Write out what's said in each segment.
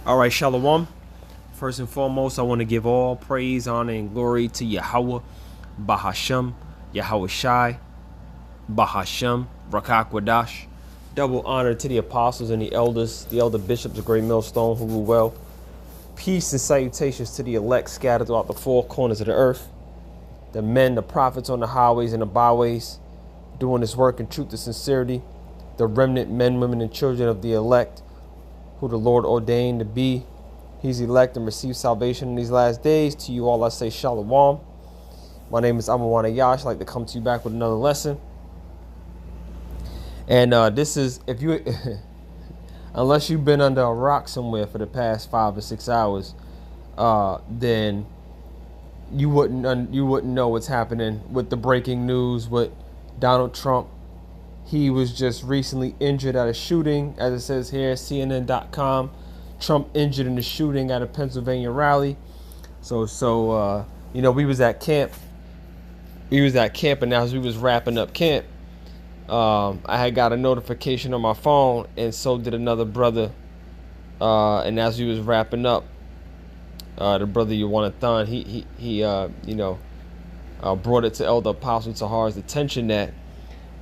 All right, Shalom. First and foremost, I want to give all praise, honor, and glory to Yahawah, Bahasham, Yahawashi, Bahasham, Rakakwadash. Double honor to the apostles and the elders, the elder bishops of Great Millstone who rule well. Peace and salutations to the elect scattered throughout the four corners of the earth. The men, the prophets on the highways and the byways, doing this work in truth and sincerity. The remnant men, women, and children of the elect, who the Lord ordained to be His elect and receive salvation in these last days. To you all I say Shalom. My name is Ahmawan Ahyash. I'd like to come to you back with another lesson. And this is, if you, unless you've been under a rock somewhere for the past 5 or 6 hours, then you wouldn't know what's happening with the breaking news with Donald Trump. He was just recently injured at a shooting, as it says here, CNN.com. Trump injured in the shooting at a Pennsylvania rally. So we was at camp. And as we was wrapping up camp, I had got a notification on my phone, and so did another brother. And as we was wrapping up, the brother Yawanathan, he brought it to Elder Apostle Tahar's attention that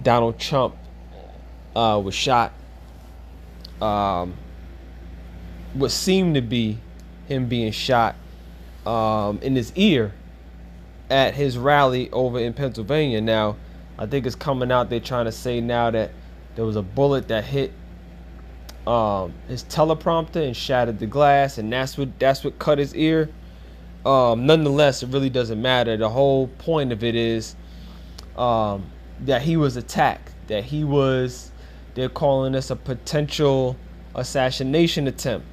Donald Trump was shot. What seemed to be him being shot in his ear at his rally over in Pennsylvania. Now, I think it's coming out. They're trying to say now that there was a bullet that hit his teleprompter and shattered the glass, and that's what cut his ear. Nonetheless, it really doesn't matter. The whole point of it is that he was attacked. They're calling this a potential assassination attempt.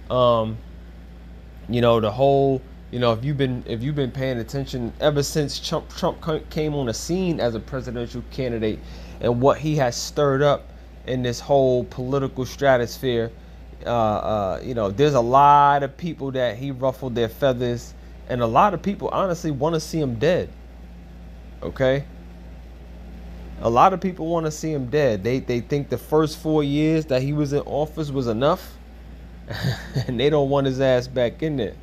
The whole, if you've been paying attention ever since Trump came on the scene as a presidential candidate, and what he has stirred up in this whole political stratosphere, there's a lot of people that he ruffled their feathers, and a lot of people honestly want to see him dead. Okay. A lot of people want to see him dead. They think the first 4 years that he was in office was enough, and they don't want his ass back in there.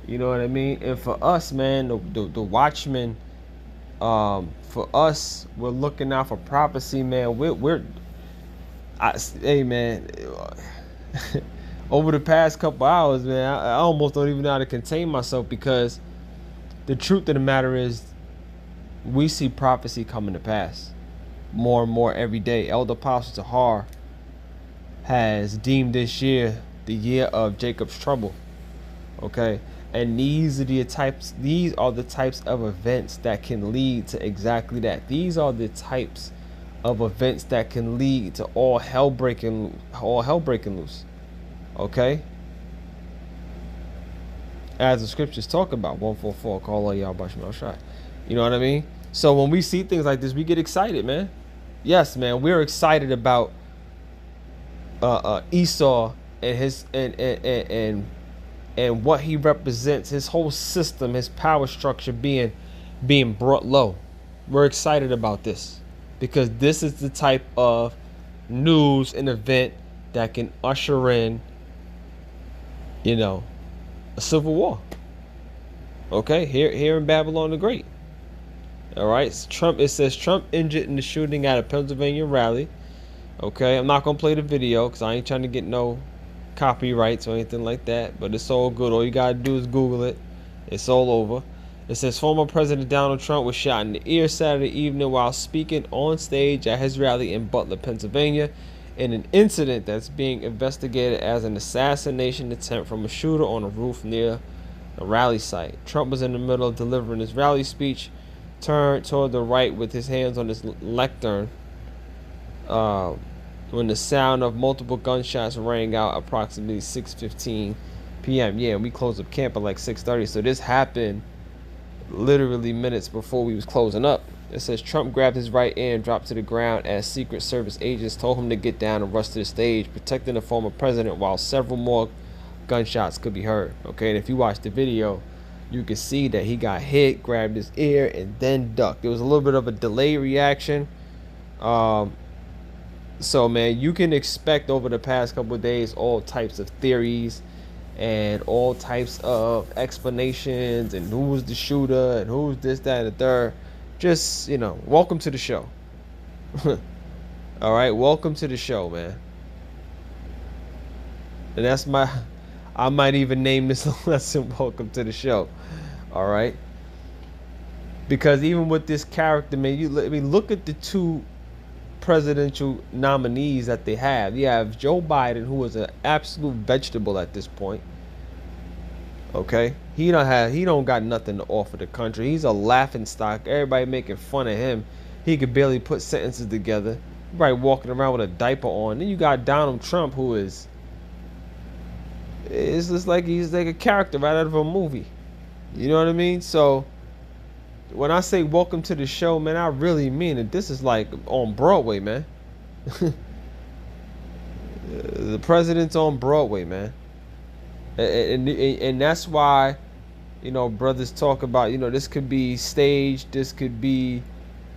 You know what I mean? And for us, man, the watchmen, for us, we're looking out for prophecy, man. Hey, man, over the past couple hours, man, I almost don't even know how to contain myself, because the truth of the matter is, we see prophecy coming to pass more and more every day. Elder Apostle Tahar has deemed this year the year of Jacob's trouble. Okay, and these are the types of events that can lead to exactly that. These are the types of events that can lead to all hell breaking loose. Okay, as the scriptures talk about, 144 Kal Halal Yahawah. You know what I mean? So when we see things like this, we get excited, man. Yes, man, we're excited about Esau and his and what he represents, his whole system, his power structure being brought low. We're excited about this because this is the type of news and event that can usher in, a civil war. Okay, here in Babylon the Great. All right, it says Trump injured in the shooting at a Pennsylvania rally. Okay, I'm not gonna play the video because I ain't trying to get no copyrights or anything like that, but it's all good. All you gotta do is Google it. It's all over. It says former President Donald Trump was shot in the ear Saturday evening while speaking on stage at his rally in Butler, Pennsylvania, in an incident that's being investigated as an assassination attempt from a shooter on a roof near the rally site. Trump was in the middle of delivering his rally speech, turned toward the right with his hands on his lectern, when the sound of multiple gunshots rang out approximately 6:15 p.m. Yeah, we closed up camp at like 6:30, so this happened literally minutes before we was closing up. It says Trump grabbed his right ear and dropped to the ground as Secret Service agents told him to get down and rush to the stage, protecting the former president while several more gunshots could be heard. Okay, and if you watch the video, you can see that he got hit, grabbed his ear, and then ducked. There was a little bit of a delayed reaction. So man, you can expect over the past couple of days all types of theories and all types of explanations and who's the shooter and who's this, that, and the third. Just, welcome to the show. All right, welcome to the show, man. And I might even name this lesson, welcome to the show. All right. Because even with this character, man, look at the two presidential nominees that they have. You have Joe Biden, who is an absolute vegetable at this point. Okay, he don't got nothing to offer the country. He's a laughing stock. Everybody making fun of him. He could barely put sentences together. Everybody walking around with a diaper on. Then you got Donald Trump, who it's just like he's like a character right out of a movie. You know what I mean? So when I say welcome to the show, man, I really mean it. This is like on Broadway, man. The president's on Broadway, man. And that's why, brothers talk about, this could be staged. This could be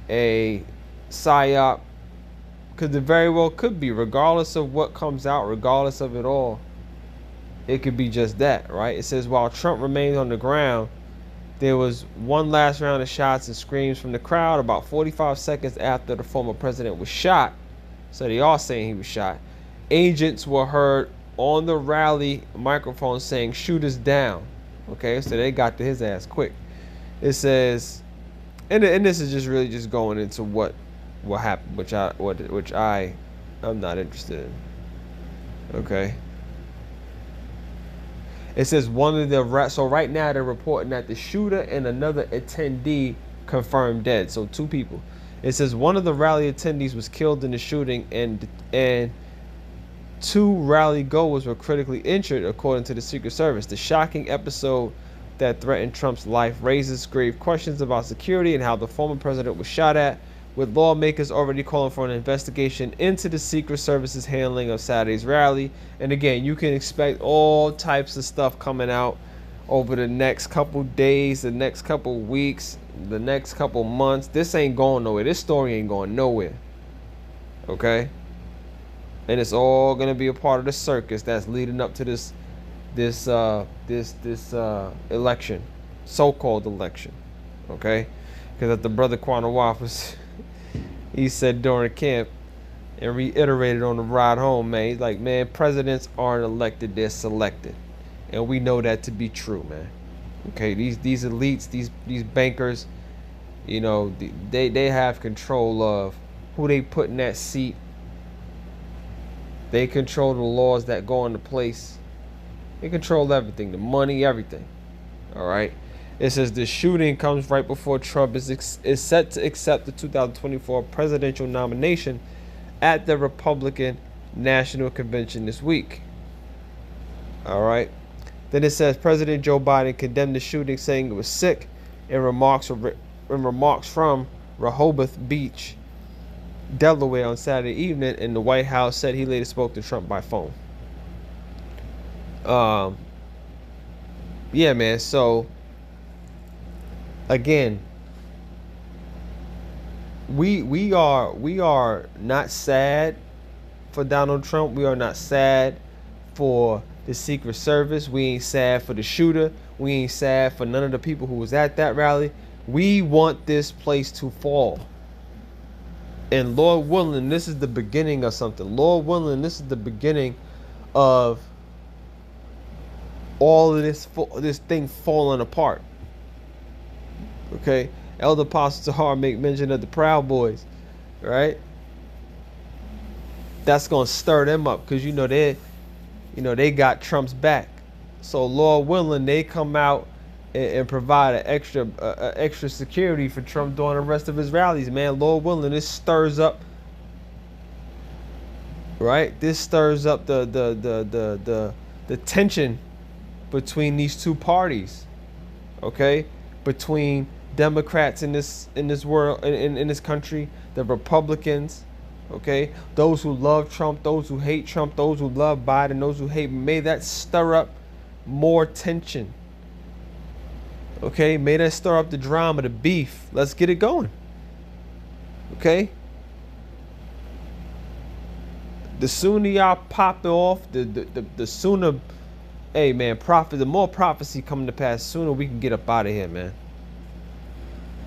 a psyop. Because it very well could be, regardless of what comes out, regardless of it all. It could be just that, right? It says, while Trump remains on the ground, there was one last round of shots and screams from the crowd about 45 seconds after the former president was shot. So they are saying he was shot. Agents were heard on the rally microphone saying, "Shoot us down." Okay, so they got to his ass quick. It says, and this is just really just going into what happened, which I'm not interested in. Okay. It says so right now they're reporting that the shooter and another attendee confirmed dead. So 2 people. It says one of the rally attendees was killed in the shooting and 2 rally goers were critically injured, according to the Secret Service. The shocking episode that threatened Trump's life raises grave questions about security and how the former president was shot at, with lawmakers already calling for an investigation into the Secret Service's handling of Saturday's rally. And again, you can expect all types of stuff coming out over the next couple days, the next couple weeks, the next couple months. This ain't going nowhere. This story ain't going nowhere. Okay? And it's all gonna be a part of the circus that's leading up to this election, so-called election. Okay? Because at the brother Quanawaf was he said during camp and reiterated on the ride home, man. He's like, man, presidents aren't elected, they're selected. And we know that to be true, man. Okay, these elites, these bankers, they have control of who they put in that seat. They control the laws that go into place. They control everything, the money, everything. All right. It says the shooting comes right before Trump is set to accept the 2024 presidential nomination at the Republican National Convention this week. All right. Then it says President Joe Biden condemned the shooting, saying it was sick, in remarks from Rehoboth Beach, Delaware on Saturday evening, and the White House said he later spoke to Trump by phone. Yeah, man. So again, we are not sad for Donald Trump. We are not sad for the Secret Service. We ain't sad for the shooter. We ain't sad for none of the people who was at that rally. We want this place to fall. And Lord willing, this is the beginning of something. Lord willing, this is the beginning of all of this thing falling apart. Okay, Elder Apostle Tahar make mention of the Proud Boys, right? That's gonna stir them up because they got Trump's back. So Lord willing, they come out and provide an extra security for Trump during the rest of his rallies, man. Lord willing, this stirs up, right? This stirs up the tension between these two parties, okay? Between Democrats in this world, in this country, the Republicans, okay? Those who love Trump, those who hate Trump, those who love Biden, those who hate. May that stir up more tension. Okay, may that stir up the drama, the beef. Let's get it going. Okay? The sooner y'all pop it off, the sooner, hey man, the more prophecy coming to pass, sooner we can get up out of here, man.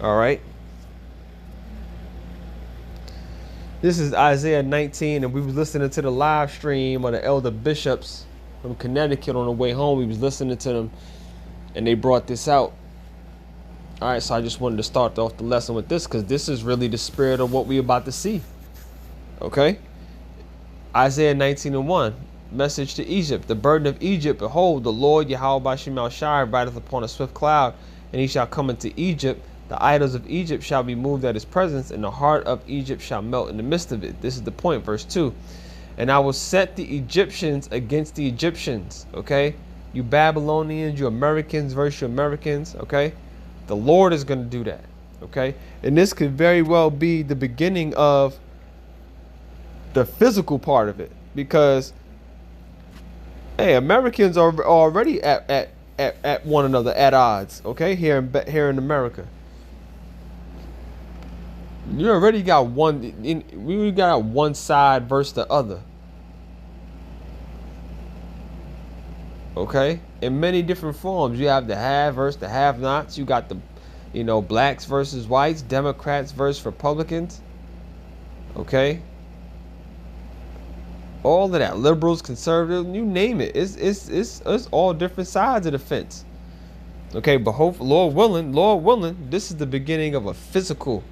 All right. This is Isaiah 19, and we was listening to the live stream of the elder bishops from Connecticut on the way home. We was listening to them, and they brought this out. All right, so I just wanted to start off the lesson with this, because this is really the spirit of what we about to see. Okay? Isaiah 19:1, message to Egypt. The burden of Egypt, behold, the Lord Yahawashi rideth upon a swift cloud, and he shall come into Egypt. The idols of Egypt shall be moved at his presence, and the heart of Egypt shall melt in the midst of it. This is the point, verse 2. And I will set the Egyptians against the Egyptians, okay? You Babylonians, you Americans versus you Americans, okay? The Lord is going to do that, okay? And this could very well be the beginning of the physical part of it, because, hey, Americans are already at one another, at odds, okay? Here in America. You already got we got one side versus the other. Okay? In many different forms. You have the have versus the have-nots. You got the, blacks versus whites, Democrats versus Republicans. Okay? All of that. Liberals, conservatives, you name it. It's all different sides of the fence. Okay, but hopefully, Lord willing, this is the beginning of a physical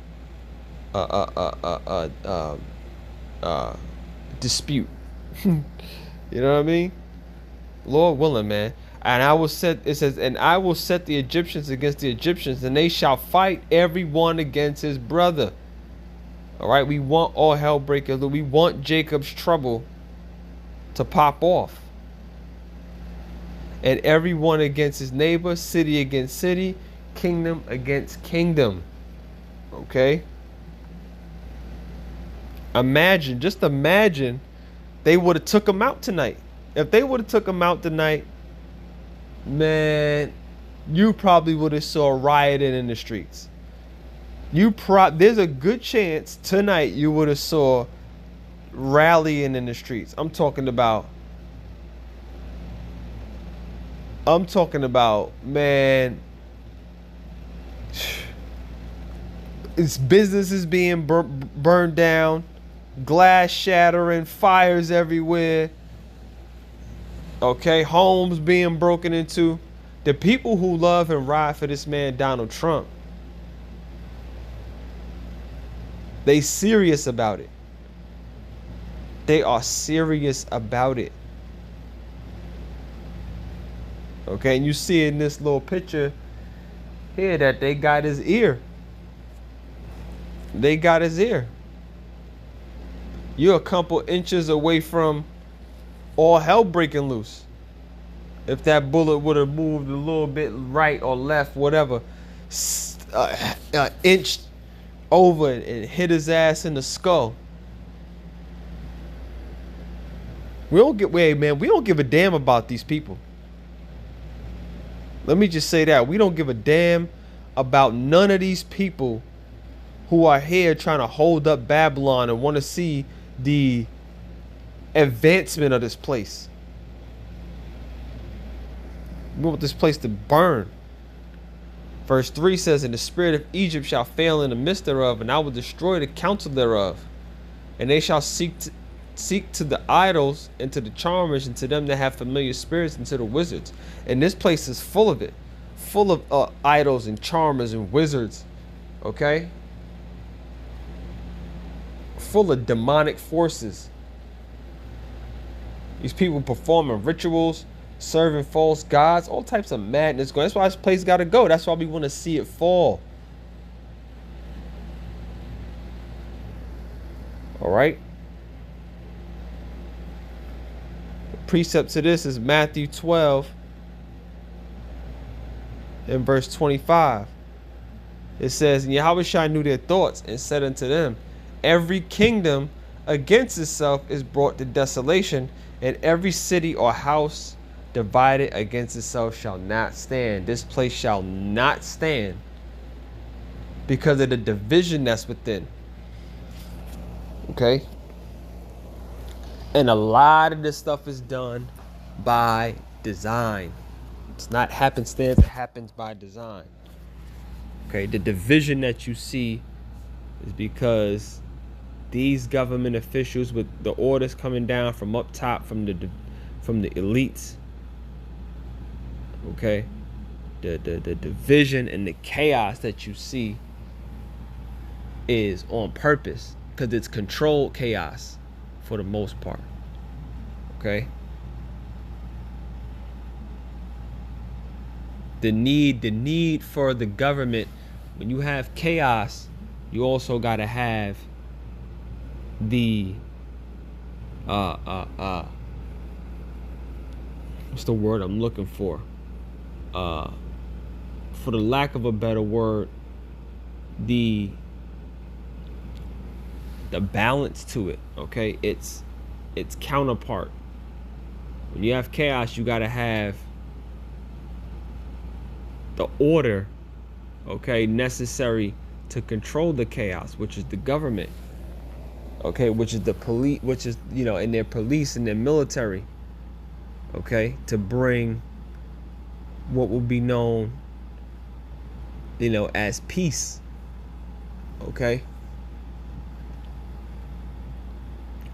dispute. You know what I mean? Lord willing, man. And I will set the Egyptians against the Egyptians, and they shall fight every one against his brother. All right, we want all hell breakers. We want Jacob's trouble to pop off. And everyone against his neighbor, city against city, kingdom against kingdom. Okay? Just imagine they would have took him out tonight. If they would have took him out tonight, man, you probably would have saw rioting in the streets. There's a good chance tonight you would have saw rallying in the streets. I'm talking about, man, it's businesses being burned down, glass shattering, fires everywhere. Okay, homes being broken into. The people who love and ride for this man Donald Trump, they serious about it. They are serious about it. Okay, and you see in this little picture here that they got his ear. They got his ear. You're a couple inches away from all hell breaking loose. If that bullet would have moved a little bit right or left, whatever, inched over and hit his ass in the skull. We don't give a damn about these people. Let me just say that. We don't give a damn about none of these people who are here trying to hold up Babylon and want to see the advancement of this place. We want this place to burn. Verse 3 says, and the spirit of Egypt shall fail in the midst thereof, and I will destroy the counsel thereof. And they shall seek to the idols and to the charmers and to them that have familiar spirits and to the wizards. And this place is full of it. Full of idols and charmers and wizards. Okay? Full of demonic forces. These people performing rituals, serving false gods, all types of madness going. That's why this place got to go. That's why we want to see it fall. All right. The precept to this is Matthew 12 and verse 25. It says, and Yahawashi knew their thoughts and said unto them, every kingdom against itself is brought to desolation, and every city or house divided against itself shall not stand. This place shall not stand because of the division that's within. Okay? And a lot of this stuff is done by design. It's not happenstance, it happens by design. Okay, the division that you see is because these government officials, with the orders coming down from up top, from the elites, okay, the division and the chaos that you see is on purpose, because it's controlled chaos for the most part. Okay, the need for the government. When you have chaos, you also got to have the what's the word I'm looking for? For the lack of a better word, the balance to it. Okay, its counterpart. When you have chaos, you got to have the order, okay, necessary to control the chaos, which is the government, okay, which is the police, which is, in their police and their military, okay, to bring what will be known, as peace, okay.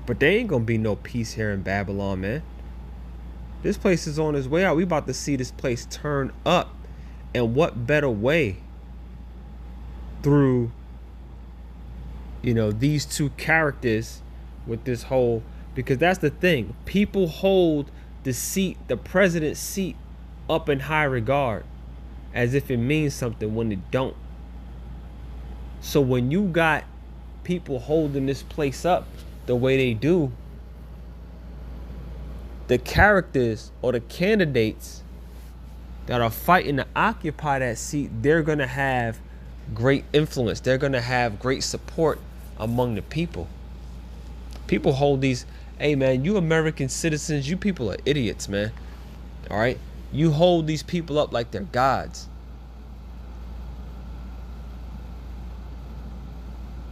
But there ain't gonna be no peace here in Babylon, man. This place is on its way out. We about to see this place turn up. And what better way through, these two characters with this whole, because that's the thing. People hold the president's seat up in high regard as if it means something when it don't. So when you got people holding this place up the way they do, the characters or the candidates that are fighting to occupy that seat, they're going to have great influence. They're going to have great support among the people. People hold these, hey man, you American citizens, you people are idiots, man. All right? You hold these people up like they're gods.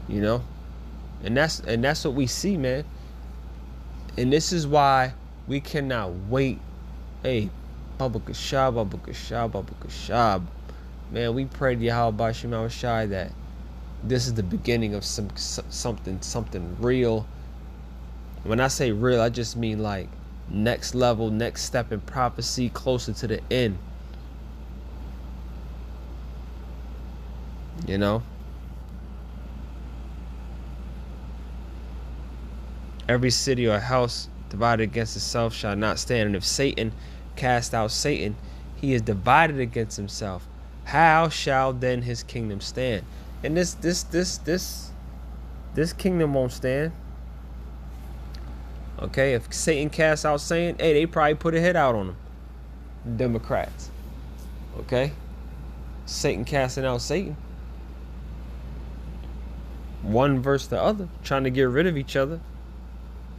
And that's what we see, man. And this is why we cannot wait. Hey, Baba Kashab, Baba Kashab, Baba Kashab. Man, we pray to Yahawashi that this is the beginning of something real. When I say real, I just mean like next level, next step in prophecy, closer to the end. Every city or house divided against itself shall not stand. And if Satan cast out Satan, he is divided against himself. How shall then his kingdom stand? And this kingdom won't stand. Okay, if Satan casts out Satan, hey, they probably put a hit out on him. Democrats. Okay? Satan casting out Satan. One versus the other, trying to get rid of each other.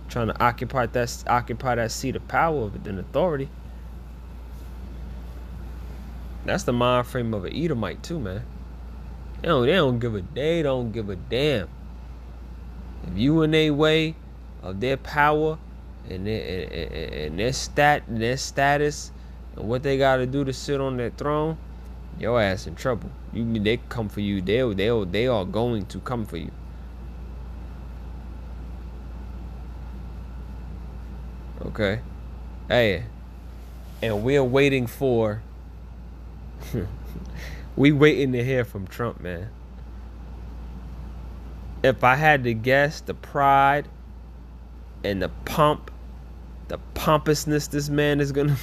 Trying to occupy that seat of power and authority. That's the mind frame of an Edomite too, man. They don't give a damn. If you in their way of their power and their status and what they got to do to sit on that throne, your ass in trouble. They come for you. They are going to come for you. Okay. Hey, and we're waiting for we waiting to hear from Trump, man. If I had to guess, the pride and the pompousness this man is gonna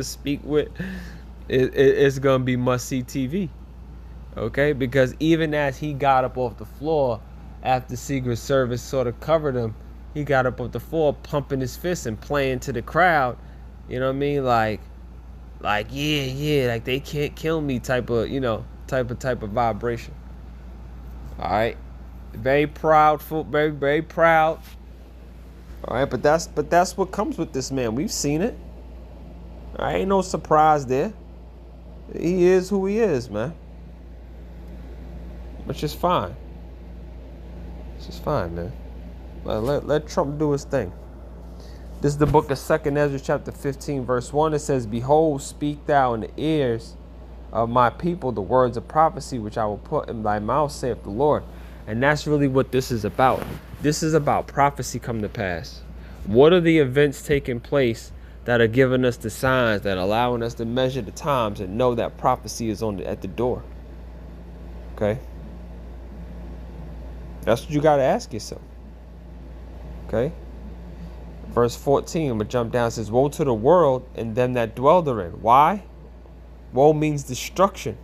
speak with, it's gonna be must-see TV. Okay, because even as he got up off the floor after Secret Service sort of covered him, he got up off the floor pumping his fists and playing to the crowd. You know what I mean? Like yeah, like they can't kill me type of vibration. All right, very proud, very, very proud. All right, but that's what comes with this man. We've seen it. All right, ain't no surprise there. He is who he is, man. Which is fine. It's just fine, man. Let Trump do his thing. This is the book of 2nd Ezra chapter 15 verse 1. It says, "Behold, speak thou in the ears of my people the words of prophecy which I will put in thy mouth, saith the Lord." And that's really what this is about. This is about prophecy come to pass. What are the events taking place that are giving us the signs, that are allowing us to measure the times and know that prophecy is at the door? Okay? That's what you got to ask yourself. Okay? Verse 14, I'm going to jump down. It says, "Woe to the world and them that dwell therein." Why? Woe means destruction.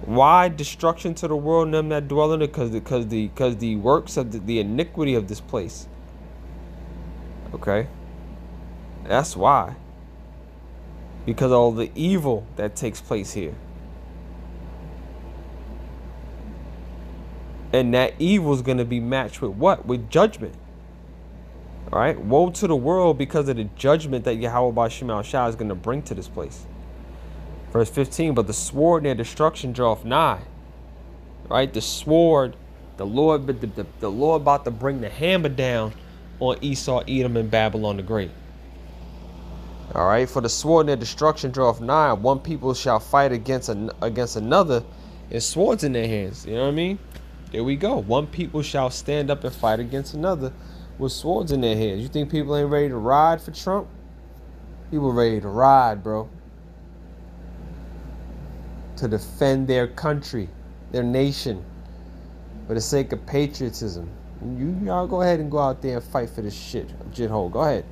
Why destruction to the world and them that dwell in it? Because the works of the iniquity of this place. Okay? That's why. Because of all the evil that takes place here. And that evil is going to be matched with what? With judgment. All right? Woe to the world because of the judgment that Yahawashi is going to bring to this place. Verse 15, "But the sword and their destruction draweth nigh." Right? The sword, the Lord about to bring the hammer down on Esau, Edom, and Babylon the Great. All right? "For the sword and their destruction draweth nigh. One people shall fight against another, and swords in their hands." You know what I mean? There we go. One people shall stand up and fight against another with swords in their hands. You think people ain't ready to ride for Trump? People ready to ride, bro. To defend their country, their nation, for the sake of patriotism. Y'all go ahead and go out there and fight for this shithole. Go ahead.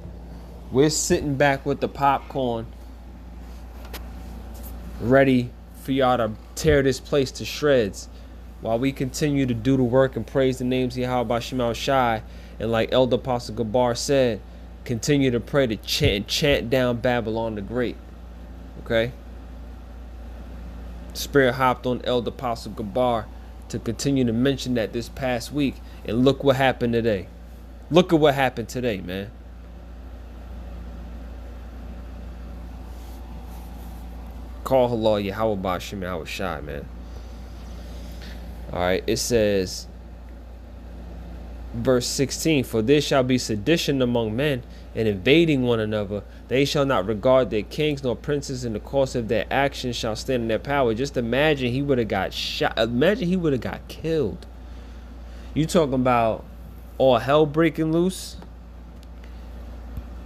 We're sitting back with the popcorn, ready for y'all to tear this place to shreds, while we continue to do the work and praise the names of Yahweh Shemal Shai, and like Elder Apostle Gabar said, continue to pray to chant down Babylon the Great. Okay? Spirit hopped on Elder Apostle Gabar to continue to mention that this past week, and look what happened today. Look at what happened today, man. Kal Halal Yahawah Shemal Shai, man. All right, it says, verse 16, "For there shall be sedition among men, and invading one another. They shall not regard their kings nor princes, in the course of their actions shall stand in their power." Just imagine he would have got shot. Imagine he would have got killed. You talking about all hell breaking loose?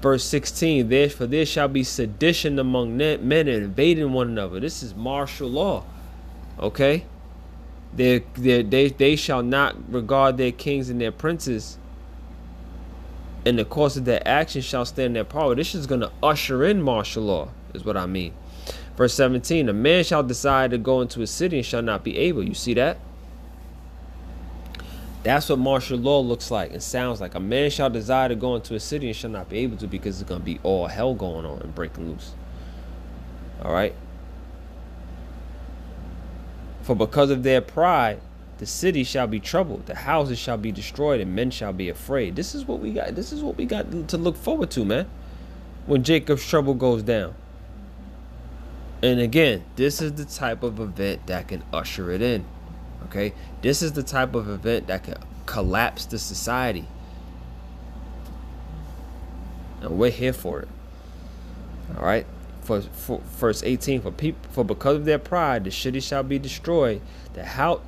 Verse 16, "For there shall be sedition among men and invading one another." This is martial law. Okay? They shall not regard their kings and their princes, in the course of their actions shall stand in their power. This is going to usher in martial law, is what I mean. Verse 17, "A man shall decide to go into a city and shall not be able." You see that? That's what martial law looks like and sounds like. A man shall desire to go into a city and shall not be able to, because it's going to be all hell going on and breaking loose. All right? "For because of their pride, the city shall be troubled, the houses shall be destroyed, and men shall be afraid." This is what we got. This is what we got to look forward to, man. When Jacob's trouble goes down. And again, this is the type of event that can usher it in. Okay? This is the type of event that can collapse the society. And we're here for it. All right? For verse 18, for because of their pride, the city shall be destroyed. For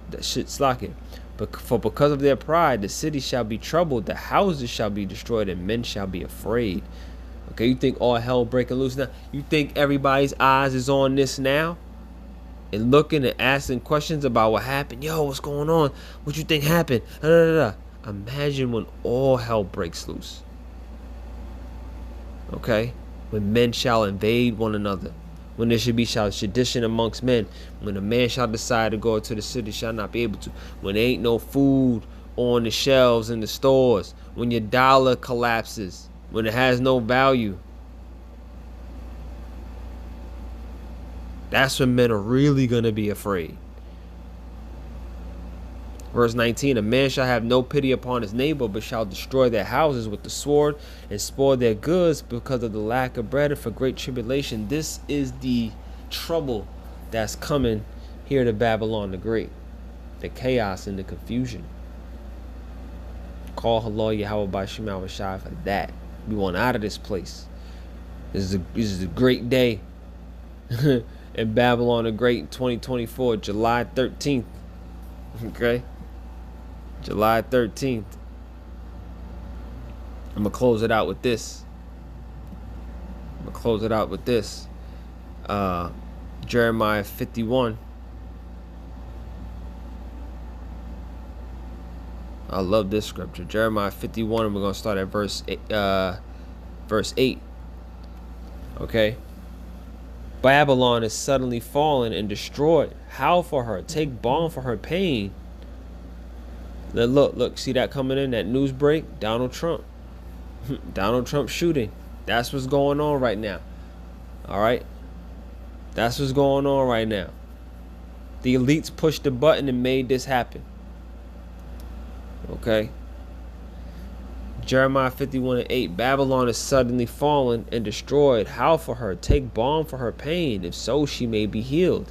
because of their pride, the city shall be troubled. The houses shall be destroyed, and men shall be afraid. Okay, you think all hell breaking loose now? You think everybody's eyes is on this now, and looking and asking questions about what happened? Yo, what's going on? What you think happened? Imagine when all hell breaks loose. Okay. When men shall invade one another, when there should be sedition amongst men, when a man shall decide to go into the city, shall not be able to, when there ain't no food on the shelves in the stores, when your dollar collapses, when it has no value. That's when men are really going to be afraid. Verse 19, "A man shall have no pity upon his neighbor, but shall destroy their houses with the sword, and spoil their goods because of the lack of bread and for great tribulation." This is the trouble that's coming here to Babylon the Great. The chaos and the confusion. Kal Halal Yahawah by Shemal Shai for that. We want out of this place. This is a great day in Babylon the Great, 2024, July 13th. Okay, July 13th. I'm gonna close it out with this. Jeremiah 51. I love this scripture. Jeremiah 51, and we're gonna start at verse 8. Okay. Babylon is suddenly fallen and destroyed. Howl for her. Take balm for her pain. Then look, see that coming in, that news break? Donald Trump. Donald Trump shooting. That's what's going on right now. All right? That's what's going on right now. The elites pushed the button and made this happen. Okay? Jeremiah 51:8. Babylon is suddenly fallen and destroyed. Howl for her. Take balm for her pain. If so, she may be healed.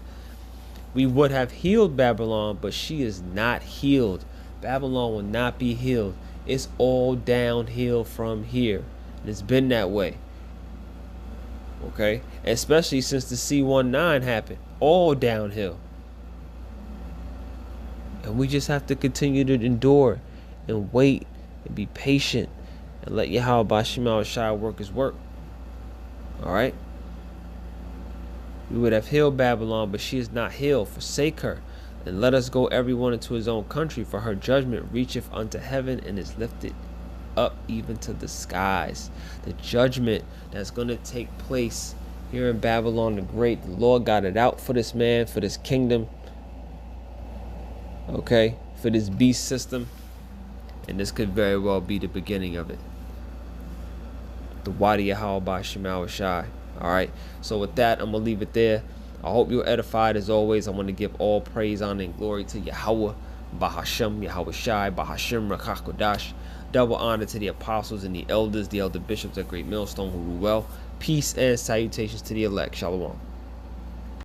We would have healed Babylon, but she is not healed. Babylon will not be healed. It's all downhill from here. And it's been that way. Okay? Especially since the C-19 happened. All downhill. And we just have to continue to endure and wait and be patient and let Yahawashi work his work. Alright? We would have healed Babylon, but she is not healed. Forsake her, and let us go everyone into his own country, for her judgment reacheth unto heaven and is lifted up even to the skies. The judgment that's going to take place here in Babylon the Great, the Lord got it out for this man, for this kingdom, okay, for this beast system, and this could very well be the beginning of it. The Wadi Yahawashi. Alright, so with that, I'm going to leave it there. I hope you're edified. As always, I want to give all praise, honor, and glory to Yahweh, Bahasham, Yahawashi, Bahashim, Rakakodash. Double honor to the apostles and the elders, the elder bishops at Great Millstone who rule well. Peace and salutations to the elect. Shalom.